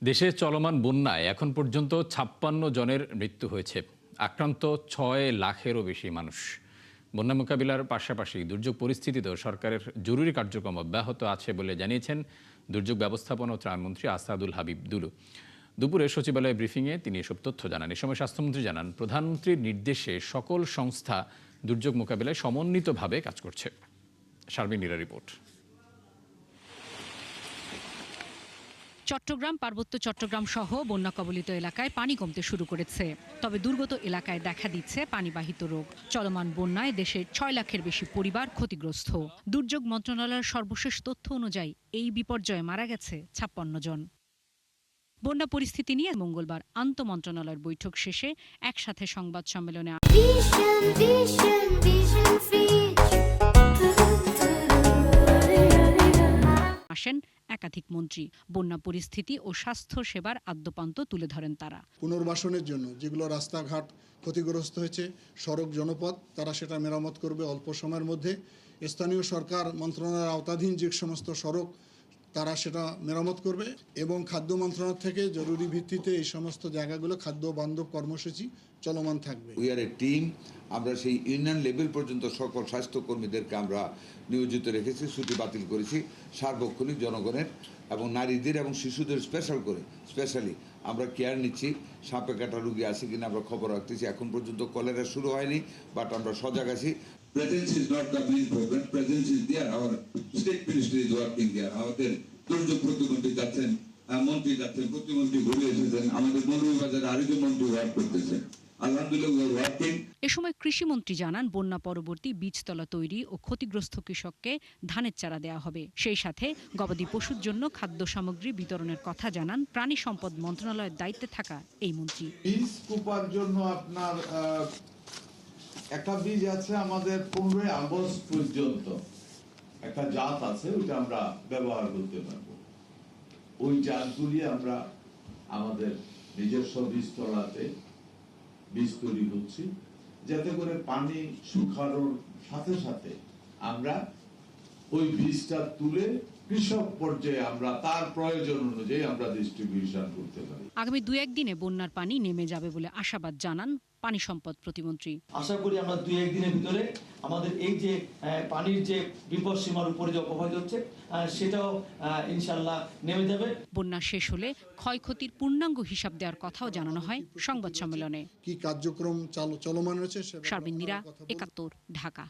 দেশে চলমান বন্যায় এখন পর্যন্ত ৫৬ জনের মৃত্যু হয়েছে। আক্রান্ত ৬ লাখেরও বেশি মানুষ। বন্যা মোকাবিলার পাশাপাশি দুর্যোগ পরিস্থিতিতেও সরকারের জরুরি কার্যক্রম অব্যাহত আছে বলে জানিয়েছেন দুর্যোগ ব্যবস্থাপনা ও ত্রাণমন্ত্রী আসাদুল হাবিব দুলু। দুপুরে সচিবালয়ে ব্রিফিংয়ে তিনি এসব তথ্য জানান। এ সময় স্বাস্থ্যমন্ত্রী জানান, প্রধানমন্ত্রীর নির্দেশে সকল সংস্থা দুর্যোগ মোকাবিলায় সমন্বিতভাবে কাজ করছে। শারমিন নীরা রিপোর্ট। চট্টগ্রাম, পার্বত্য চট্টগ্রাম সহ বন্যা কবলিত এলাকায় পানি কমতে শুরু করেছে। তবে দুর্গত এলাকায় দেখা দিচ্ছে পানিবাহিত রোগ। চলমান বন্যায় দেশের ৬ লাখের বেশি পরিবার ক্ষতিগ্রস্ত। দুর্যোগ মন্ত্রণালয়ের সর্বশেষ তথ্য অনুযায়ী এই বিপর্যয়ে মারা গেছে ৫৬ জন। বন্যা পরিস্থিতি নিয়ে মঙ্গলবার আন্তঃমন্ত্রণালয়ের বৈঠক শেষে একসাথে সংবাদ সম্মেলনে আসেন একাধিক মন্ত্রী। বন্যা পরিস্থিতি ও স্বাস্থ্য সেবার আদ্যপান্ত তুলে ধরেন তারা। পুনর্বাসনের জন্য যেগুলো রাস্তাঘাট ক্ষতিগ্রস্ত হয়েছে, সড়ক জনপথ, তারা সেটা মেরামত করবে অল্প সময়ের মধ্যে। স্থানীয় সরকার মন্ত্রণালয়ের আওতাধীন যে সমস্ত সড়ক, তারা সেটা মেরামত করবে। এবং খাদ্য মন্ত্রণালয় থেকে জরুরি ভিত্তিতে এই সমস্ত জায়গাগুলো খাদ্য বান্ধব কর্মসূচি চলমান থাকবে। We are A team. আমরা সেই ইউনিয়ন লেভেল পর্যন্ত সকল স্বাস্থ্যকর্মীদেরকে আমরা নিয়োজিত রেখেছি, ছুটি বাতিল করেছি। সার্বক্ষণিক জনগণের এবং নারীদের এবং শিশুদের স্পেশালি আমরা কেয়ার নিচ্ছি। সাপে কাটা রোগী আছে কিনা আমরা খবর রাখতেছি। এখন পর্যন্ত কলেরা শুরু হয়নি, বাট আমরা সজাগ আছি। Presence is not the main problem. Presence is there. Our state ministry is working there. আমাদের দুর্যোগ প্রতিমন্ত্রী যাচ্ছেন, মন্ত্রী যাচ্ছেন, প্রতিমন্ত্রী ঘুরে এসেছেন। আমাদের মৌলভীবাজারে আরেকজন মন্ত্রী ওয়ার্ক করতেছেন। এ সময় কৃষিমন্ত্রী জানান, বন্যা পরবর্তী বীজতলা তৈরি ও ক্ষতিগ্রস্ত কৃষককে ধানের চারা দেওয়া হবে। সেই সাথে গবাদি পশুর জন্য খাদ্য সামগ্রী বিতরণের কথা জানান প্রাণী সম্পদ মন্ত্রণালয়ের দায়িত্বে থাকা এই মন্ত্রী। বীজ কোপার জন্য আপনার একটা বীজ আছে আমাদের 15 আগস্ট পর্যন্ত একটা জাত আছে, ওইটা আমরা ব্যবহার করতে পারবো। ওই জাতগুলি আমরা আমাদের নিজস্ব বীজতলাতে বীজ তৈরি করছি, যাতে করে পানি শুকানোর সাথে সাথে আমরা ওই বীজটা তুলে কৃষক পর্যায়ে আমরা তার প্রয়োজন অনুযায়ী আমরা ডিস্ট্রিবিউশন করতে পারি। আগামী 2-1 দিনে বন্যার পানি নেমে যাবে বলে আশাবাদ জানান পানি সম্পদ প্রতিমন্ত্রী। আশা করি আমরা 2-1 দিনের ভিতরে আমাদের এই যে পানির যে বিপদ সীমার উপরে যে অপব্যয় হচ্ছে সেটাও ইনশাআল্লাহ নেমে যাবে। বন্যা শেষ হলে ক্ষয়ক্ষতির পূর্ণাঙ্গ হিসাব দেওয়ার কথাও জানানো হয় সংবাদ সম্মেলনে। কি কার্যক্রম চলমান রয়েছে। শারমিন নীরা, ৭১, ঢাকা।